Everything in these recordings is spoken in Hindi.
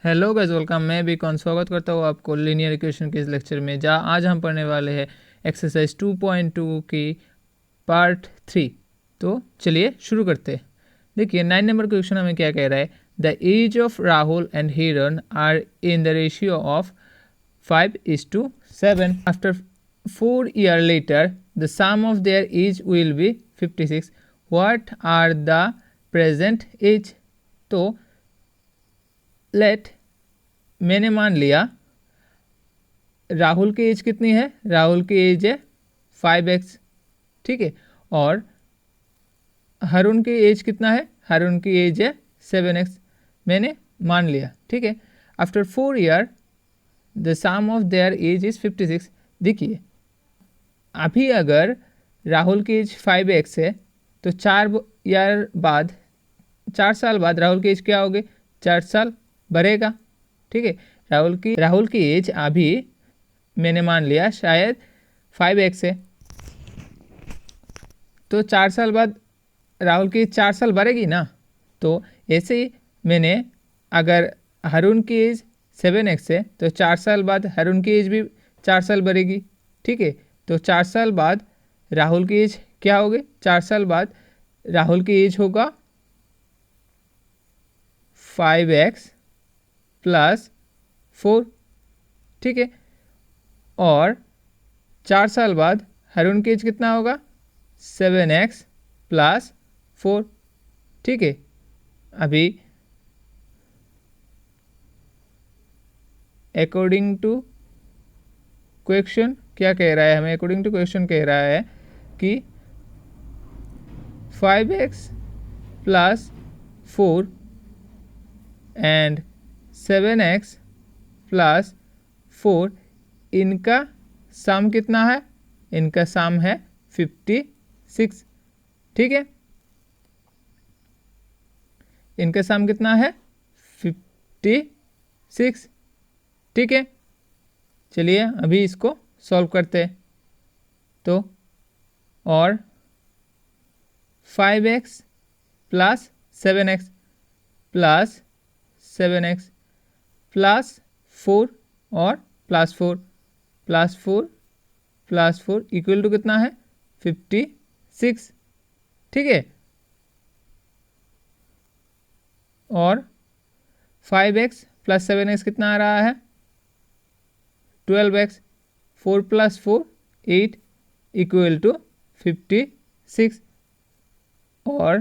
Hello guys, welcome. मैं भी कौन स्वागत करता हूँ आपको लीनियर इक्वेशन के इस लेक्चर में, जहाँ आज हम पढ़ने वाले हैं एक्सरसाइज 2.2 की पार्ट 3। तो चलिए शुरू करते हैं। देखिए 9 नंबर क्वेश्चन हमें क्या कह रहा है। The age of Rahul and Hiran are in the ratio of 5:7। After 4 years later the sum of their age will be 56. What are the present age? तो लेट, मैंने मान लिया राहुल की एज कितनी है। राहुल की एज है 5x, ठीक है। और हरुण की एज कितना है। हरुण की एज है 7x, मैंने मान लिया, ठीक है। After 4 years the sum of their age is 56। देखिए अभी अगर राहुल की एज 5x है तो 4 साल बाद राहुल की एज क्या होगी, 4 साल बढ़ेगा, ठीक है। राहुल की एज अभी मैंने मान लिया शायद 5x है, तो 4 साल बाद राहुल की 4 साल बढ़ेगी ना। तो ऐसे ही मैंने, अगर हरुण की एज 7x है तो 4 साल बाद हरुण की एज भी 4 साल बढ़ेगी, ठीक है। तो 4 साल बाद राहुल की एज क्या होगी, 4 साल बाद राहुल की एज होगा 5x + 4, ठीक है। और 4 साल बाद हरुण की एज कितना होगा, 7x + 4, ठीक है। अभी अकॉर्डिंग टू क्वेश्चन क्या कह रहा है हमें, अकॉर्डिंग टू क्वेश्चन कह रहा है कि 5x + 4 एंड 7x + 4 इनका सम कितना है, इनका सम है 56, ठीक है। इनका सम कितना है 56, ठीक है। चलिए अभी इसको सॉल्व करते हैं। तो और 5x + 7x + 7x + 4 और +4 +4 +4 इक्वल टू कितना है 56, ठीक है। और 5x + 7x कितना आ रहा है 12x, 4 + 4 8 इक्वल टू 56। और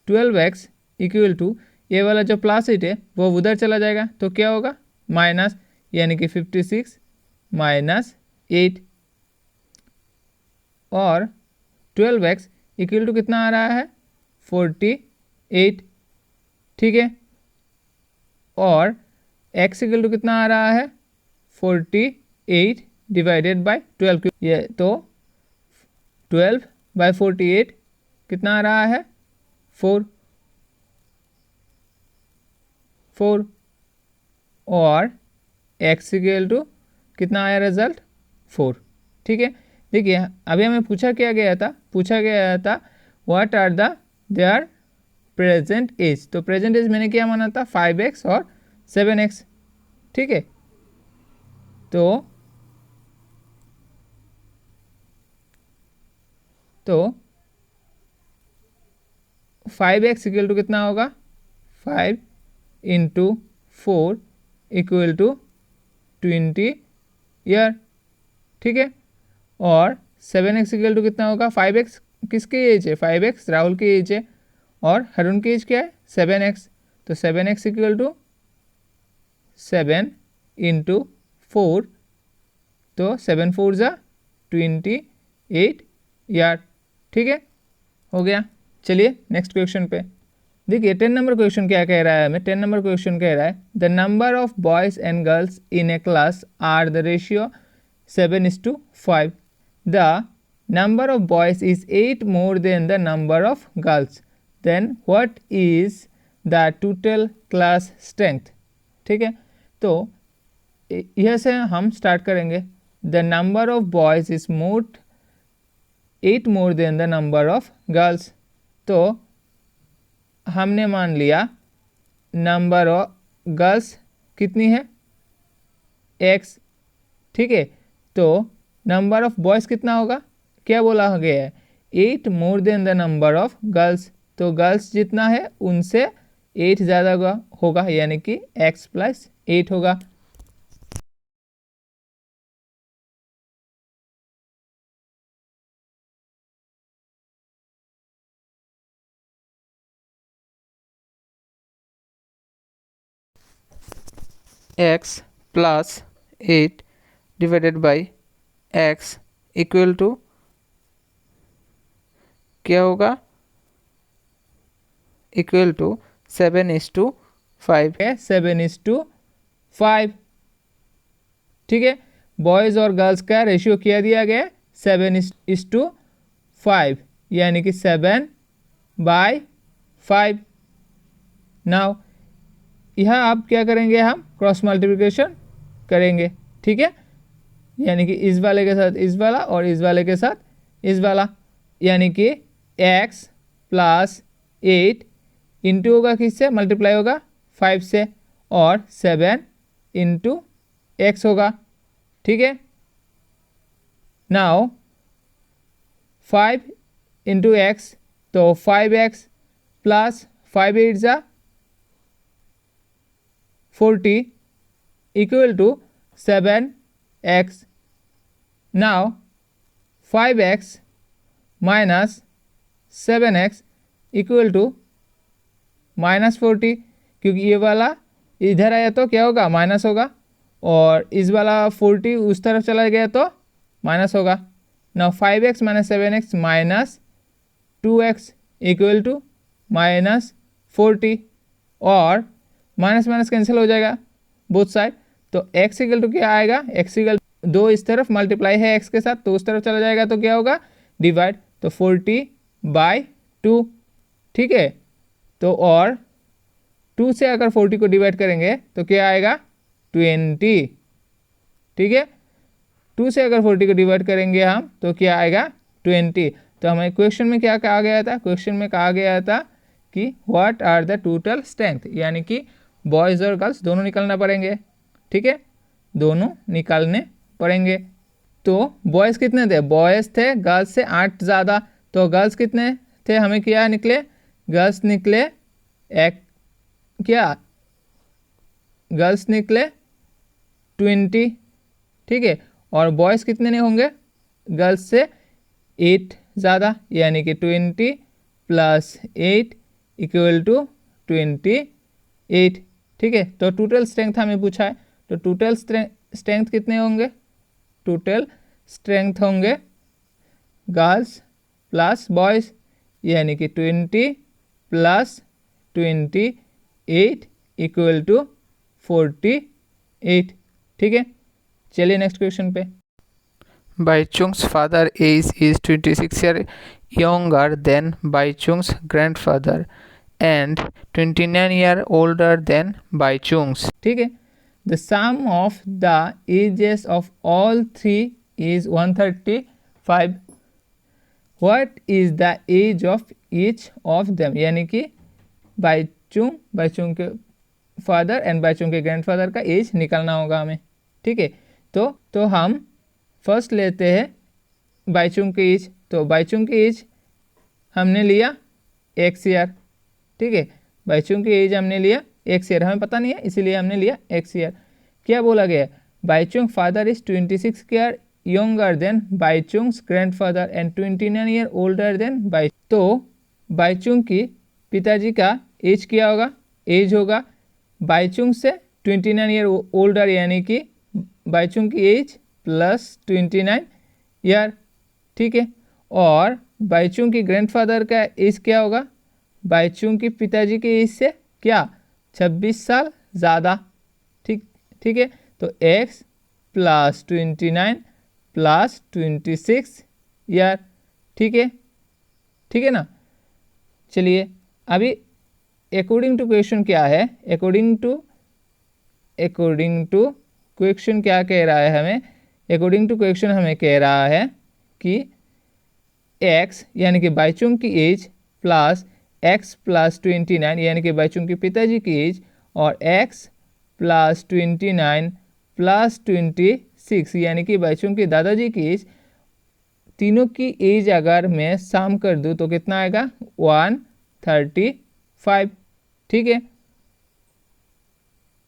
12x इक्वल टू, ये वाला जो +8 है वो उधर चला जाएगा तो क्या होगा माइनस, यानी कि 56 - 8। और 12x इक्वल टू कितना आ रहा है 48, ठीक है। और x इक्वल टू कितना आ रहा है 48 डिवाइडेड बाय 12, ये तो 12/48 कितना आ रहा है 4। और x इक्वल टू कितना आया रिजल्ट 4, ठीक है। देखिए अभी हमें पूछा गया था what are the their present age. तो प्रेजेंट एज मैंने क्या माना था 5x और 7x, ठीक है। तो 5x इक्वल टू कितना होगा 5 × 4 इक्वल टू 20 ईयर, ठीक है। और 7x इक्वल टू कितना होगा, 5x किसकी एज है 5x राहुल की एज है, और हरुण की एज क्या है 7x। तो 7x इक्वल टू 7 × 4, तो 7 4 = 28 ईयर, ठीक है, हो गया। चलिए नेक्स्ट क्वेश्चन पे। देखिए 10 नंबर क्वेश्चन क्या कह रहा है हमें। 10 नंबर क्वेश्चन कह रहा है the number of boys and girls in a class are the ratio 7:5। The number of boys is 8 more than the number of girls, then what is the total class strength, ठीक है। तो यह से हम स्टार्ट करेंगे। The number of boys is 8 more than the number of girls. तो हमने मान लिया नंबर ऑफ गर्ल्स कितनी है, x, ठीक है। तो नंबर ऑफ बॉयज़ कितना होगा, क्या बोला गया है, 8 more than the number of girls. तो गर्ल्स जितना है उनसे 8 ज़्यादा होगा, यानी कि x + 8 होगा। x + 8 divided by x equal to क्या होगा, इक्वल टू 7:5 है, 7:5, ठीक है। बॉयज़ और गर्ल्स का रेशियो क्या दिया गया है, 7:5, यानी कि 7/5। नाउ यहाँ आप क्या करेंगे, हम क्रॉस मल्टीप्लिकेशन करेंगे, ठीक है। यानी कि इस वाले के साथ इस वाला और इस वाले के साथ इस वाला, यानी कि x + 8 इंटू होगा किससे, मल्टीप्लाई होगा 5 से, और 7 इंटू x होगा, ठीक है। नाउ 5 इंटू x, तो 5x + 5 8 = 40 equal to 7x। Now 5x minus 7x equal to -40, क्योंकि ये वाला इधर आया तो क्या होगा, माइनस होगा, और इस वाला 40 उस तरफ चला गया तो माइनस होगा। Now 5x - 7x -2x equal to -40, और माइनस माइनस कैंसिल हो जाएगा बोथ साइड, तो x इक्वल टू क्या आएगा, x इक्वल 2 इस तरफ मल्टीप्लाई है x के साथ, तो उस तरफ चला जाएगा तो क्या होगा, डिवाइड, तो 40/2, ठीक है। तो और 2 से अगर 40 को डिवाइड करेंगे तो क्या आएगा, 20, ठीक है। 2 से अगर 40 को डिवाइड करेंगे हम तो क्या आएगा, 20। तो हमें क्वेश्चन में क्या कहा गया था, क्वेश्चन में कहा गया था कि what are the total strength, यानी कि बॉयज़ और गर्ल्स दोनों निकालना पड़ेंगे, ठीक है, दोनों निकालने पड़ेंगे। तो बॉयज़ कितने थे, बॉयज़ थे गर्ल्स से 8 ज़्यादा, तो गर्ल्स कितने थे, हमें क्या निकले, गर्ल्स निकले गर्ल्स निकले 20, ठीक है, और बॉयज़ कितने नहीं होंगे, गर्ल्स से 8 ज़्यादा, यानी कि 20 + 8 इक्वल टू 28, ठीक है। तो टोटल स्ट्रेंथ हमें पूछा है, तो टोटल स्ट्रेंथ कितने होंगे, टोटल स्ट्रेंथ होंगे गर्ल्स प्लस बॉयज़, यानी कि 20 + 28 इक्वल टू 48, ठीक है। चलिए नेक्स्ट क्वेश्चन पे। Baichung's father age is 26 years younger than Baichung's grandfather and 29 years older than Baichung's, ठीक है। The sum of the ages of all three is 135. What is the age of each of them, यानी कि बाईचुंग के फादर एंड बाईचुंग के ग्रैंडफादर का एज निकालना होगा हमें, ठीक है। तो हम फर्स्ट लेते हैं बाईचुंग के एज, तो बाईचुंग के एज हमने लिया x ईयर, ठीक है, बाईचुंग के एज हमने लिया x ईयर, हमें पता नहीं है इसीलिए हमने लिया x ईयर। क्या बोला गया, Baichung father is 26 year younger than Baichung's grandfather and 29 year older than Bai. तो बाईचुंग की पिताजी का एज क्या होगा, एज होगा बाईचुंग से 29 ईयर ओल्डर, यानी कि बाईचुंग की एज +29 ईयर, ठीक है। और बाईचुंग की ग्रैंडफादर का एज क्या होगा, बाईचुंग की पिताजी के एज से क्या 26 साल ज़्यादा, ठीक है। तो x + 29 + 26 ईयर, ठीक है ना। चलिए अभी अकॉर्डिंग टू क्वेश्चन क्या है, अकॉर्डिंग टू क्वेश्चन क्या कह रहा है हमें, अकॉर्डिंग टू क्वेश्चन हमें कह रहा है कि x यानी कि बाईचुंग की एज प्लस x प्लस 29 यानी कि बच्चों के पिताजी की एज और x प्लस 29 प्लस 26 यानी कि बच्चों के दादाजी की एज, तीनों की एज अगर मैं सम कर दूं तो कितना आएगा 135। ठीक है,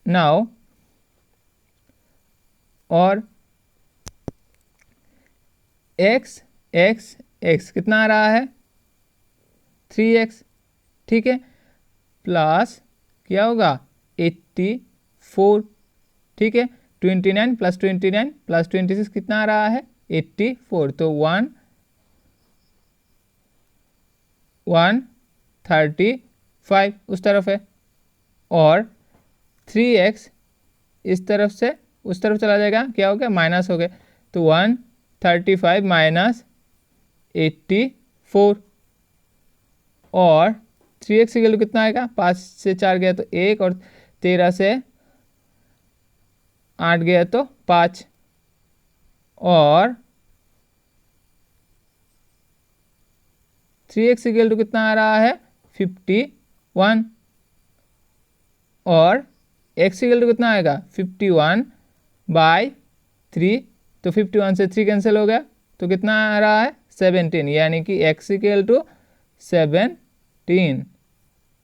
नाउ और x x x कितना आ रहा है 3x। ठीक है, प्लस क्या होगा 84। ठीक है, 29 प्लस 29 प्लस 26 कितना आ रहा है 84, तो 135 उस तरफ है, और 3x इस तरफ से उस तरफ चला जाएगा, क्या हो गया माइनस हो गया, तो 135 माइनस 84, और 3x की वैल्यू कितना आएगा 5 से 4 गया तो 1, और 13 से 8 गया तो 5, और 3x इक्वल टू कितना आ रहा है 51, और x इक्वल टू कितना आएगा 51/3, तो 51 से 3 कैंसिल हो गया तो कितना आ रहा है 17, यानी कि x इक्वल टू 17।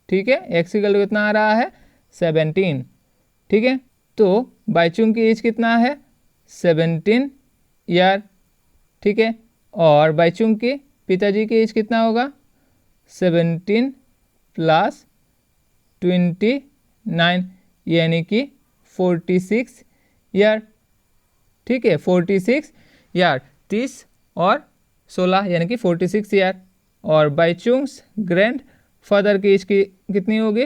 ठीक है, x इक्वल टू कितना आ रहा है 17। ठीक है, तो बाइचुंग की एज कितना है 17 ईयर। ठीक है, और बाइचुंग के पिताजी की एज कितना होगा 17 प्लस 29 यानी कि 46 ईयर। ठीक है, 46 ईयर, 30 और 16 यानी कि 46 ईयर, और बाइचुंग्स ग्रैंड फादर की एज की कितनी होगी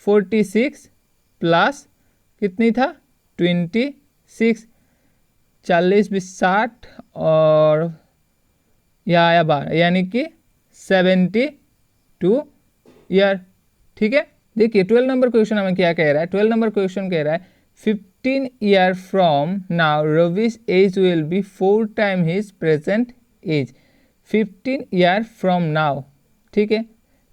46 प्लस कितनी था 26, 40 20 60 और यह आया 12 यानी कि 72 ईयर। ठीक है, देखिए 12 नंबर क्वेश्चन हमें क्या कह रहा है, 12 नंबर क्वेश्चन कह रहा है 15 year from now Ravish age will be 4 time his present age. 15 year from now, ठीक है,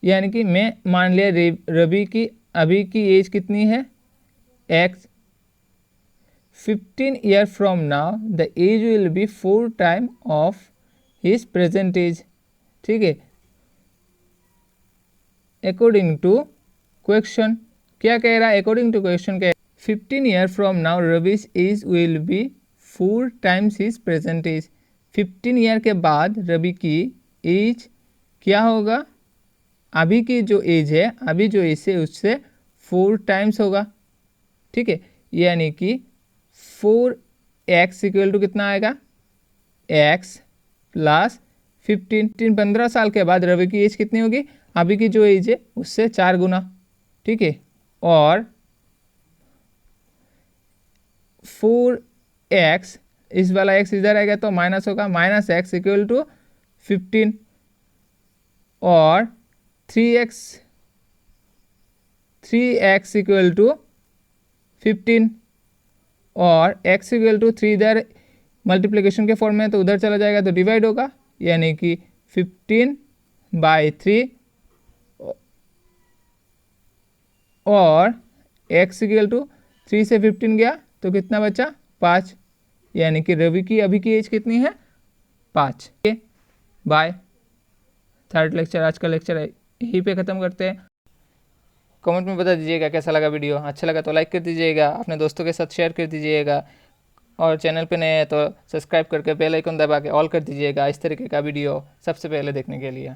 यानी कि मैं मान लिया रवि की अभी की एज कितनी है x। 15 year from now the age will be 4 time of his present age. ठीक है, अकॉर्डिंग टू क्वेश्चन क्या कह रहा है, अकॉर्डिंग टू क्वेश्चन कह 15 year from now Ravish age will be 4 times his present age. 15 year के बाद रवि की एज क्या होगा, अभी की जो एज है, अभी जो एज है उससे 4 टाइम्स होगा। ठीक है, यानी कि 4x इक्वल टू कितना आएगा x प्लस 15। 15 साल के बाद रवि की एज कितनी होगी, अभी की जो एज है उससे 4 गुना। ठीक है, और 4x इस वाला x इधर आएगा तो माइनस होगा, माइनस x इक्वल टू 15, और 3x इक्वल टू 15, और x इक्वल टू 3 इधर मल्टीप्लिकेशन के फॉर्म में तो उधर चला जाएगा तो डिवाइड होगा, यानी कि 15/3, और x इक्वल टू 3 से 15 गया तो कितना बचा 5, यानी कि रवि की अभी की एज कितनी है 5। बाय। थर्ड लेक्चर, आज का लेक्चर यहीं पे ख़त्म करते हैं। कमेंट में बता दीजिएगा कैसा लगा वीडियो, अच्छा लगा तो लाइक कर दीजिएगा, अपने दोस्तों के साथ शेयर कर दीजिएगा, और चैनल पे नए हैं तो सब्सक्राइब करके बेल आइकन दबा के ऑल कर दीजिएगा इस तरीके का वीडियो सबसे पहले देखने के लिए।